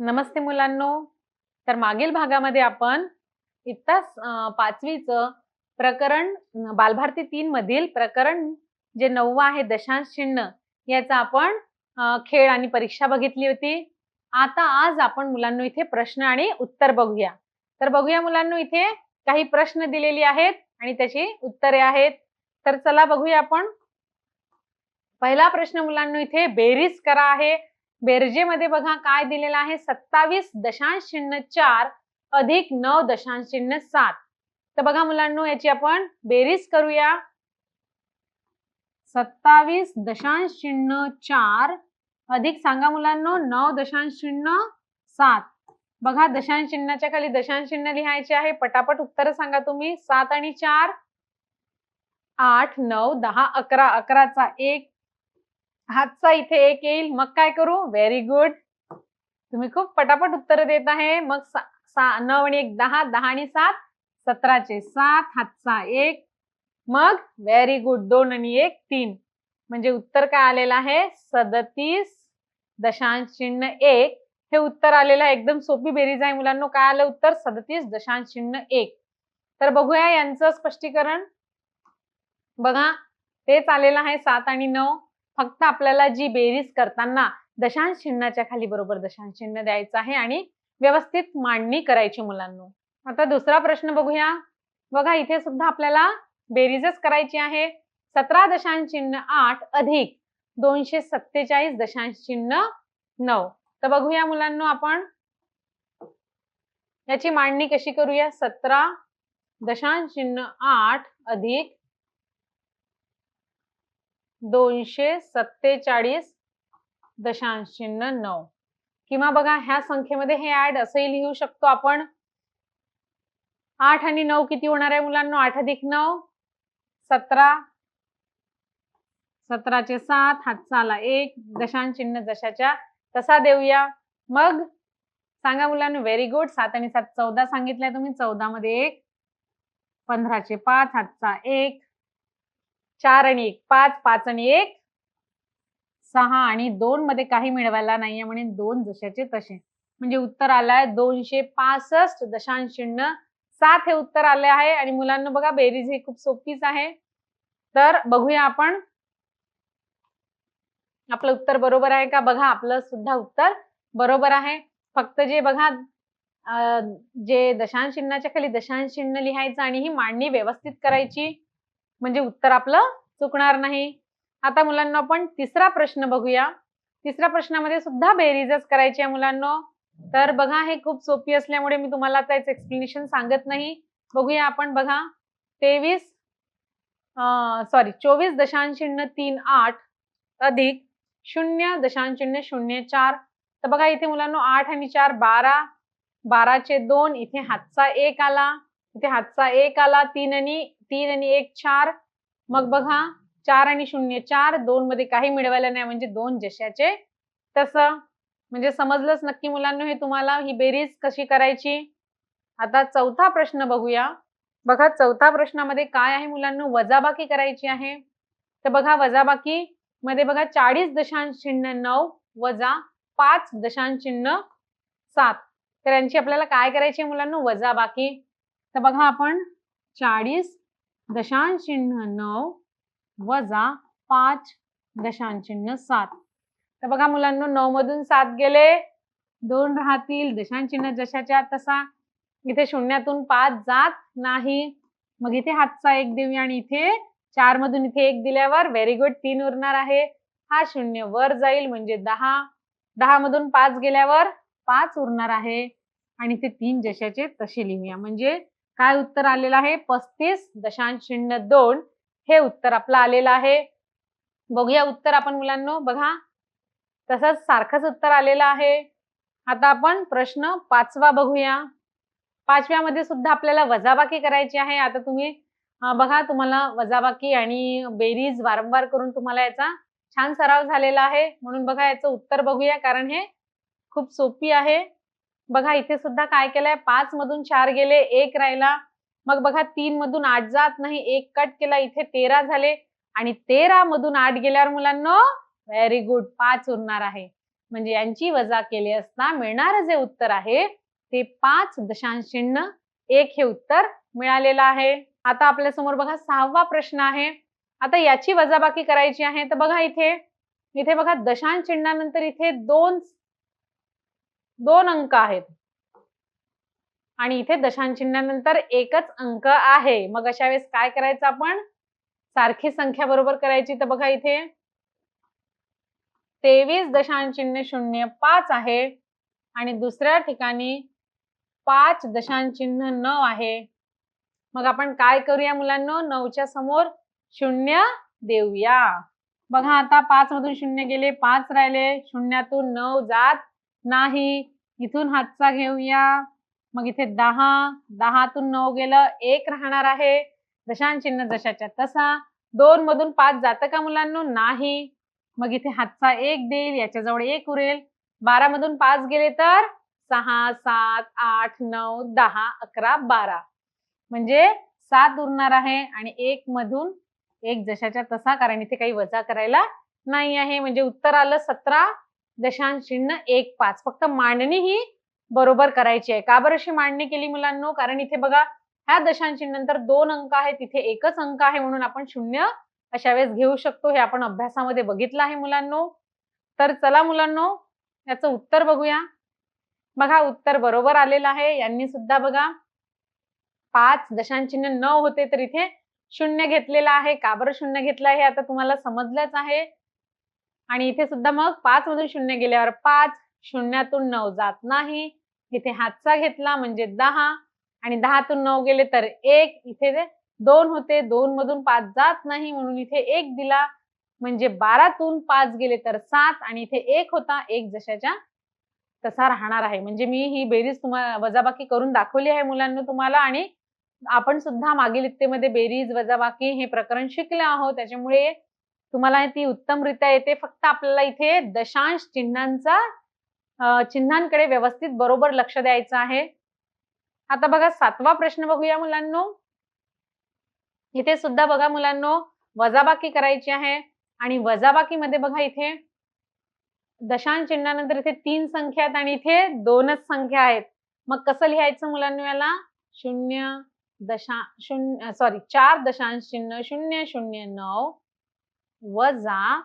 नमस्ते मुलांनो. तर मागील भागामध्ये आपण इयत्ता 5वीचं प्रकरण बालभारती 3 मधील प्रकरण जे 9व आहे दशांश चिन्ह याचा आपण खेळ आणि परीक्षा बघितली होती. आता आज आपण मुलांनो इथे प्रश्न आणि उत्तर बघूया. तर बघूया मुलांनो, इथे काही प्रश्न दिलेले आहेत आणि त्याची उत्तरे आहेत. तर चला बघूया आपण. पहिला प्रश्न मुलांनो इथे बेरीज करा आहे. बेरजेमध्ये बघा काय दिलेलं आहे, 27.4 अधिक 9.7. तर बघा मुलांनो, याची आपण बेरीज करूया. 27.4 अधिक सांगा मुलांनो 9.7. बघा दशांश चिन्हाच्या खाली दशांश चिन्ह लिहायचे आहे. पटापट उत्तर सांगा तुम्ही. 7 आणि 4 8 9 10 11. 11चा 1 हातचा इथे 1 येईल. मग काय करू? Very good. तुम्ही खूप पटापट उत्तर देत आहे. मग 9 आणि 1 10, 10 आणि 7 17चे 7, हातचा 1. मग व्हेरी गुड. 2 आणि 1 3. म्हणजे उत्तर काय आलेलं आहे? 37.1. हे उत्तर आलेलं आहे. एकदम सोपी बेरीज आहे मुलांनो. काय आलं उत्तर? 37.1. तर बघूया यांचं स्पष्टीकरण. बघा तेच आलेलं आहे 7 आणि 9. फक्त आपल्याला जी बेरीज करताना दशांश चिन्हाच्या खाली बरोबर दशांश चिन्ह द्यायचं आहे आणि व्यवस्थित मांडणी करायची मुलांनो. आता दुसरा प्रश्न बघूया. बघा इथे सुद्धा आपल्याला बेरीजच करायची आहे. 17.8 अधिक 247.9. तर बघूया मुलांनो आपण याची मांडणी कशी करूया. 17.8 अधिक 247.9 किंवा बघा ह्या संख्येमध्ये हे ऍड असंही लिहू शकतो आपण. 8 आणि 9 किती होणार आहे मुलांनो? 8 अधिक 9 17. 17चे 7, हातचा आला 1. दशांश चिन्ह जशाच्या तसा देऊया. मग सांगा मुलांनो. Very good. 7 आणि 7 14 सांगितलंय तुम्ही. 14 मध्ये 1. 15चे 5, हातचा 1. 4 आणि 1 5, 5 आणि 1 6 आणि 2 मध्ये काही मिळवायला नाहीये म्हणून 2 जशाचे तसे. म्हणजे उत्तर आलाय 265.7 हे उत्तर आले आहे. आणि मुलांना बघा बेरीज ही खूप सोपीच आहे. तर बघूया आपण आपलं उत्तर बरोबर आहे का. बघा आपलं सुद्धा उत्तर बरोबर आहे. फक्त जे बघा जे दशांश चिन्हाच्या खाली दशांश चिन्ह लिहायचं आणि ही मांडणी व्यवस्थित करायची, म्हणजे उत्तर आपलं चुकणार नाही. आता मुलांना आपण तिसरा प्रश्न बघूया. तिसऱ्या प्रश्नामध्ये सुद्धा बेरीजच करायची आहे मुलांना. तर बघा हे खूप सोपी असल्यामुळे मी तुम्हाला त्याचं एक्सप्लेनेशन सांगत नाही. बघूया आपण. बघा 24.38 अधिक 0.04. तर बघा इथे मुलांना 8 आणि 4 12. 12चे 2 इथे हातचा 1 आला. इथे हातचा 1 आला. 3 आणि 1 4. मग बघा 4 आणि 0 4. 2 मध्ये काही मिळवायला नाही म्हणजे 2 जशाचे तसं. म्हणजे समजलंच नक्की मुलांना हे तुम्हाला ही बेरीज कशी करायची. आता चौथा प्रश्न बघूया. बघा चौथा प्रश्नामध्ये काय आहे मुलांना? वजाबाकी करायची आहे. तर बघा वजाबाकी मध्ये बघा 40.9 वजा 5.7. तर यांची आपल्याला काय करायची आहे मुलांना? वजाबाकी. तर बघा आपण 40.9 वजा 5.7. तर बघा मुलांना 9 मधून 7 गेले, 2 राहतील. दशांश चिन्ह जशाच्या तसा. इथे शून्यातून 5 जात नाही. मग इथे हातचा 1 देऊया आणि इथे 4 मधून इथे 1 दिल्यावर व्हेरी गुड 3 उरणार आहे. हा 0 वर जाईल म्हणजे 10. 10 मधून 5 गेल्यावर 5 उरणार आहे आणि ते 3 जशाचे तसे लिहूया. म्हणजे काय उत्तर आलेलं आहे? 35.2 हे उत्तर आपलं आलेलं आहे. बघूया उत्तर आपण मुलांना. बघा तसंच सारखंच उत्तर आलेलं आहे. आता आपण प्रश्न 5वा बघूया. 5व्यामध्ये सुद्धा आपल्याला वजाबाकी करायची आहे. आता तुम्ही बघा तुम्हाला वजाबाकी आणि बेरीज वारंवार करून तुम्हाला याचा छान सराव झालेला आहे. म्हणून बघा याचं उत्तर बघूया, कारण हे खूप सोपी आहे. बघा इथे सुद्धा काय केलंय? 5 मधून 4 गेले, 1 राहिला. मग बघा 3 मधून 8 जात नाही, 1 कट केला, इथे 13 झाले आणि 13 मधून 8 गेल्यावर मुलांना व्हेरी गुड 5 उरणार आहे. म्हणजे यांची वजा केली असता मिळणारं जे उत्तर आहे ते 5.1 हे उत्तर मिळालेलं आहे. आता आपल्या समोर बघा 6वा प्रश्न आहे. आता याची वजाबाकी करायची आहे. तर बघा इथे बघा दशांश चिन्हानंतर इथे दोन अंक आहेत आणि इथे दशांश चिन्हानंतर एकच अंक आहे. मग अशा वेळेस काय करायचं आपण? सारखी संख्या बरोबर करायची. तर बघा इथे 23.05 आहे आणि दुसऱ्या ठिकाणी 5.9 आहे. मग आपण काय करूया मुलांनो? 9च्या समोर 0 देऊया. बघा आता 5 मधून 0 गेले, 5 राहिले, शून्यातून 9 जात नाही. इथून हातचा घेऊया. मग इथे 10तून 9 गेलं, 1 राहणार आहे. दशांश चिन्ह जशाच्या तसा. 2 मधून 5 जातं का मुलांनो? नाही. मग इथे हातचा 1 देईल, याच्याजवळ 1 उरेल. 12 मधून 5 गेले तर 6, 7, 8, 9, 10, 11, 12 म्हणजे 7 उरणार आहे आणि 1 मधून 1 जशाच्या तसा, कारण इथे काही वजा करायला नाही आहे. म्हणजे उत्तर आलं 17.15. फक्त मांडणी ही बरोबर करायची आहे. का बरं अशी मांडणी केली मुलांनो? कारण इथे बघा ह्या दशांश चिन्हानंतर 2 अंक आहेत, तिथे एकच अंक आहे म्हणून आपण 0 अशा वेळेस घेऊ शकतो. हे आपण अभ्यासामध्ये बघितलं आहे मुलांनो. तर चला मुलांनो याचं उत्तर बघूया. बघा उत्तर बरोबर आलेलं आहे. यांनी सुद्धा बघा 5.9 होते तर इथे 0 घेतलेला आहे. का बरं 0 घेतला हे आता तुम्हाला समजलंच आहे. आणि इथे सुद्धा मग 5 मधून 0 गेल्यावर 5, शून्यातून 9 जात नाही. इथे हातचा घेतला म्हणजे 10 आणि 10तून 9 गेले तर 1. इथे 2 होते, 2 मधून 5 जात नाही म्हणून इथे 1 दिला. म्हणजे 12तून 5 गेले तर 7 आणि इथे 1 होता, 1 जशाच्या तसा राहणार आहे. म्हणजे मी ही बेरीज तुम्हाला वजाबाकी करून दाखवली आहे मुलांना तुम्हाला. आणि आपण सुद्धा मागील इत्तेमध्ये बेरीज वजाबाकी हे प्रकरण शिकले आहोत, त्याच्यामुळे तुम्हाला ती उत्तमरित्या येते. फक्त आपल्याला इथे दशांश चिन्हांकडे व्यवस्थित बरोबर लक्ष द्यायचं आहे. आता बघा 7वा प्रश्न बघूया मुलांनो. इथे सुद्धा बघा मुलांनो वजाबाकी करायची आहे आणि वजाबाकीमध्ये बघा इथे दशांश चिन्हानंतर इथे 3 संख्या आहेत आणि इथे 2च संख्या आहेत. मग कसं लिहायचं मुलांनो याला? 4.009 वजा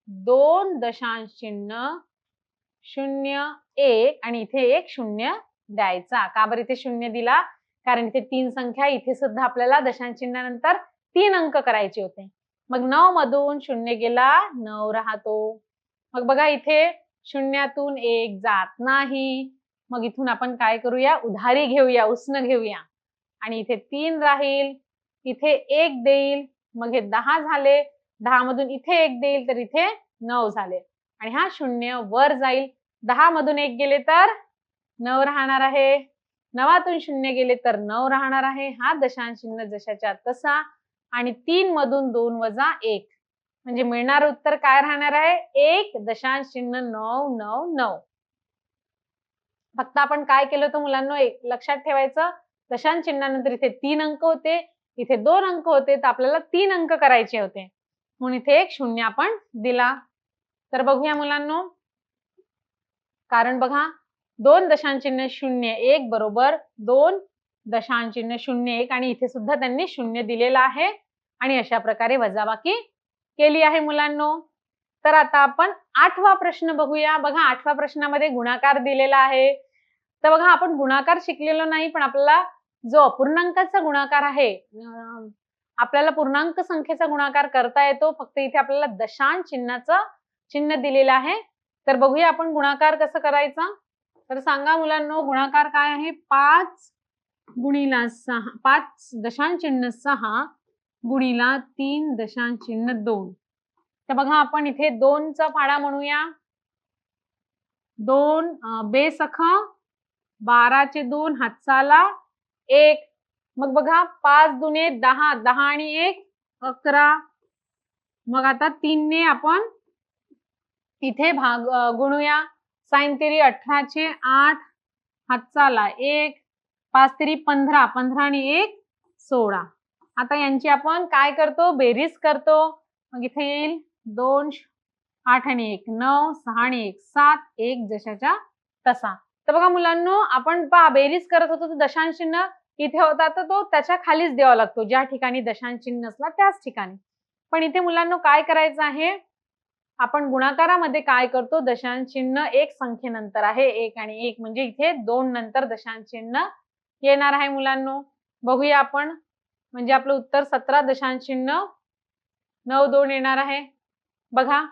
2.01 आणि इथे एक 0 द्यायचा. का बरं इथे 0 दिला? कारण इथे 3 संख्या, इथे सुद्धा आपल्याला दशांश चिन्हानंतर 3 अंक करायचे होते. मग 9 मधून 0 गेला, 9 राहतो. मग बघा इथे शून्यातून 1 जात नाही. मग इथून आपण काय करूया? उधारी घेऊया, उसनं घेऊया आणि इथे 3 राहील, इथे 1 देईल. मग हे 10 झाले. 10 मधून इथे 1 देईल तर इथे 9 झाले आणि हा 0 वर जाईल. 10 मधून 1 गेले तर 9 राहणार आहे. 9तून 0 गेले तर 9 राहणार आहे. हा दशांश चिन्ह जशाच्या तसा आणि 3 मधून 2 वजा 1 म्हणजे मिळणार उत्तर काय राहणार आहे? 1.999. फक्त आपण काय केलं होतं मुलांना लक्षात ठेवायचं, दशांश चिन्हानंतर इथे 3 अंक होते, इथे 2 अंक होते, तर आपल्याला 3 अंक करायचे होते म्हणून इथे एक 0 आपण दिला. तर बघूया मुलांनो, कारण बघा 2.01 बरोबर 2.01 आणि इथे सुद्धा त्यांनी 0 दिलेला आहे आणि अशा प्रकारे वजाबाकी केली आहे मुलांनो. तर आता आपण 8वा प्रश्न बघूया. बघा 8व्या प्रश्नामध्ये गुणाकार दिलेला आहे. तर बघा आपण गुणाकार शिकलेलो नाही, पण आपल्याला जो अपूर्णांकाचा गुणाकार आहे, आपल्याला पूर्णांक संख्येचा गुणाकार करता येतो. फक्त इथे आपल्याला दशांश चिन्हाचं चिन्ह दिलेलं आहे. तर बघूया आपण गुणाकार कसं करायचा. तर सांगा मुलांनो, गुणाकार काय आहे? 5 गुणिला 6, 5 दशांश चिन्ह 6 गुणिला 3 दशांश चिन्ह 2. तर बघा आपण इथे 2चा फाडा म्हणूया. 2 बेसख 12चे 2 हातचाला 1. मग बघा 5 दुने 10, 10 आणि 1 11. मग आता 3 ने आपण इथे भाग गुणूया. 6 तेरी 18चे 8 हातचाला 1. 5 तेरी 15, 15 आणि 1 16. आता यांची आपण काय करतो? बेरीज करतो. मग इथे येईल 2 8 आणि 1 9, 6 आणि 1 7, 1 जशाच्या तसा. तर बघा मुलांनो, आपण पहा बेरीज करत होतो तर दशांश चिन्ह इथे होता तर तो त्याच्या खालीच द्यावा लागतो, ज्या ठिकाणी दशांश चिन्ह नसला त्याच ठिकाणी. पण इथे मुलांनो काय करायचं आहे, आपण गुणाकारामध्ये काय करतो, दशांश चिन्ह एक संख्येनंतर आहे, 1 आणि 1 म्हणजे इथे 2 नंतर दशांश चिन्ह येणार आहे मुलांनो. बघूया आपण, म्हणजे आपलं उत्तर 17.92 येणार आहे. बघा,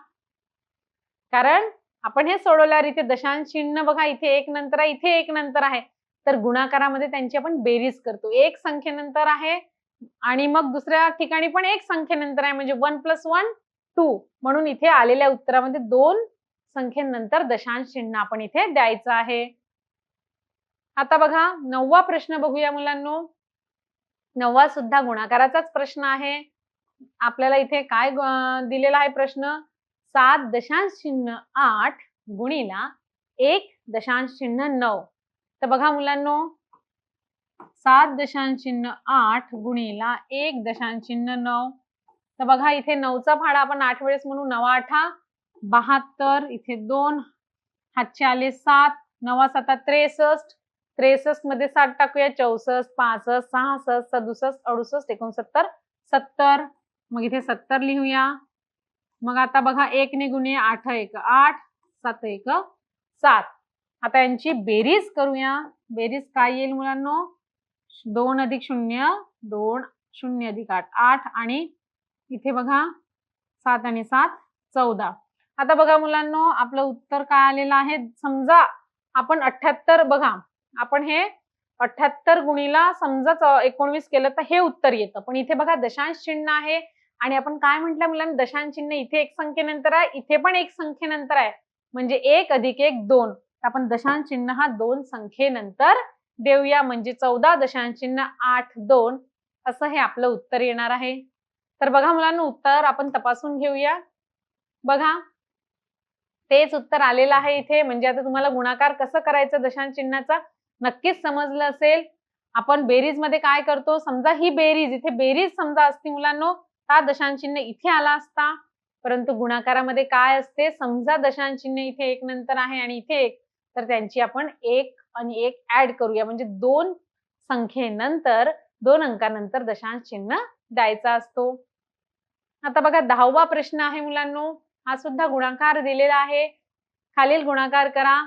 कारण आपण हे सोडवल्यावर इथे दशांश चिन्ह बघा, इथे 1 नंतर आहे, इथे 1 नंतर आहे, तर गुणाकारामध्ये त्यांची आपण बेरीज करतो. एक संख्येनंतर आहे आणि मग दुसऱ्या ठिकाणी पण एक संख्येनंतर आहे, म्हणजे 1 + 1 2, म्हणून इथे आलेल्या उत्तरामध्ये 2 संख्येनंतर दशांश चिन्ह आपण इथे द्यायचं आहे. आता बघा 9वा प्रश्न बघूया मुलांनो. 9वा सुद्धा गुणाकाराचाच प्रश्न आहे. आपल्याला इथे काय दिलेला आहे प्रश्न, 7.8 गुणिला 1.9. तर बघा मुलांनो, 7.8 गुणिला 1.9. तर बघा इथे 9चा फाडा आपण 8 वेळेस म्हणू. 9 8 72, इथे 2 हातचे आले 7, 9 7 63, 63 मध्ये 7 टाकूया, 64 65 66 67 68 69 70. मग इथे 70 लिहूया. मग आता बघा 1 ने गुणूया, 8 1 8 7 1 7. आता यांची बेरीज करूया. बेरीज काय येईल मुलांनो, 2 + 0 2 0 + 8 8 आणि इथे बघा 7 आणि 7 14. आता बघा मुलांनो, आपलं उत्तर काय आलेलं आहे, समजा आपण 78 बघा, आपण हे 78 गुणिला समजा 19 केलं तर हे उत्तर येतं. पण इथे बघा दशांश चिन्ह आहे आणि आपण काय म्हटलं मुलांना, दशांश चिन्ह इथे एक संख्येनंतर आहे, इथे पण एक संख्येनंतर आहे, म्हणजे 1 + 1 2. आपण दशांश चिन्ह हा 2 संख्येनंतर देऊया, म्हणजे 14.82 असं हे आपलं उत्तर येणार आहे. तर बघा मुलांना, उत्तर आपण तपासून घेऊया. बघा तेच उत्तर आलेलं आहे इथे. म्हणजे आता तुम्हाला गुणाकार कसं करायचं दशांश चिन्हाचा नक्कीच समजलं असेल. आपण बेरीज मध्ये काय करतो, समजा ही बेरीज, इथे बेरीज समजा असती मुलांनो, हा दशांश चिन्ह इथे आला असता. परंतु गुणाकारामध्ये काय असते, समजा दशांश चिन्ह इथे 1 नंतर आहे आणि इथे 1, तर त्यांची आपण 1 आणि 1 ऍड करूया, म्हणजे 2 संख्येनंतर 2 अंकानंतर दशांश चिन्ह द्यायचा असतो. आता बघा 10वा प्रश्न आहे मुलांनो. हा सुद्धा गुणाकार दिलेला आहे. खालील गुणाकार करा.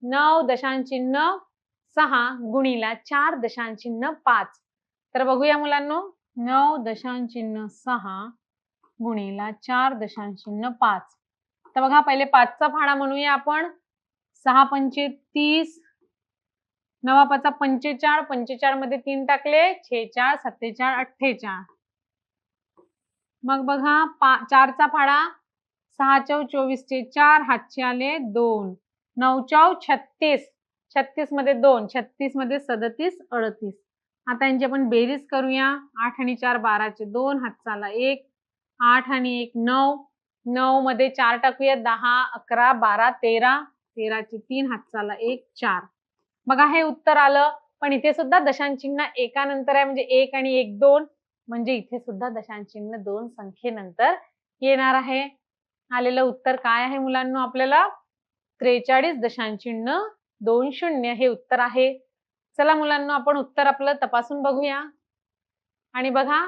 9.6 गुणिला 4.5. तर बघूया मुलांनो, 9.6 गुणिला 4.5. तर बघा पहिले 5चा फाडा म्हणूया आपण. 6 पंचे 30, 9 5 45, 45 मध्ये 3 टाकले, 46 47 48. मग बघा 4चा फाडा, 6 चौ 24 चे 4 हातचे आले 2, 9 चौ 36, 36 मध्ये 2, 36 मध्ये 37 38. आता यांची आपण बेरीज करूया. 8 आणि 4 12 चे 2 हातचा आला 1, 8 आणि 1 9, 9 मध्ये 4 टाकूया, 10 11 12 13, 13 चे 3 हातचा आला 1 4. बघा हे उत्तर आलं. पण इथे सुद्धा दशांश चिन्ह एकानंतर आहे, म्हणजे 1 आणि 1 2, म्हणजे इथे सुद्धा दशांश चिन्ह 2 संख्येनंतर येणार आहे. आलेलं उत्तर काय आहे मुलांनो, आपल्याला 43.20 हे उत्तर आहे. चला मुलांनो, आपण उत्तर आपलं तपासून बघूया. आणि बघा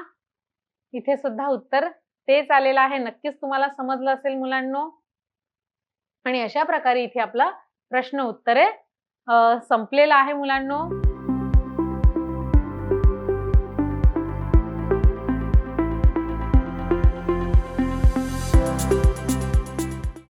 इथे सुद्धा उत्तर तेच आलेलं आहे. नक्कीच तुम्हाला समजलं असेल मुलांनो. आणि अशा प्रकारे इथे आपला प्रश्न उत्तरे संपलेला आहे मुलांनो.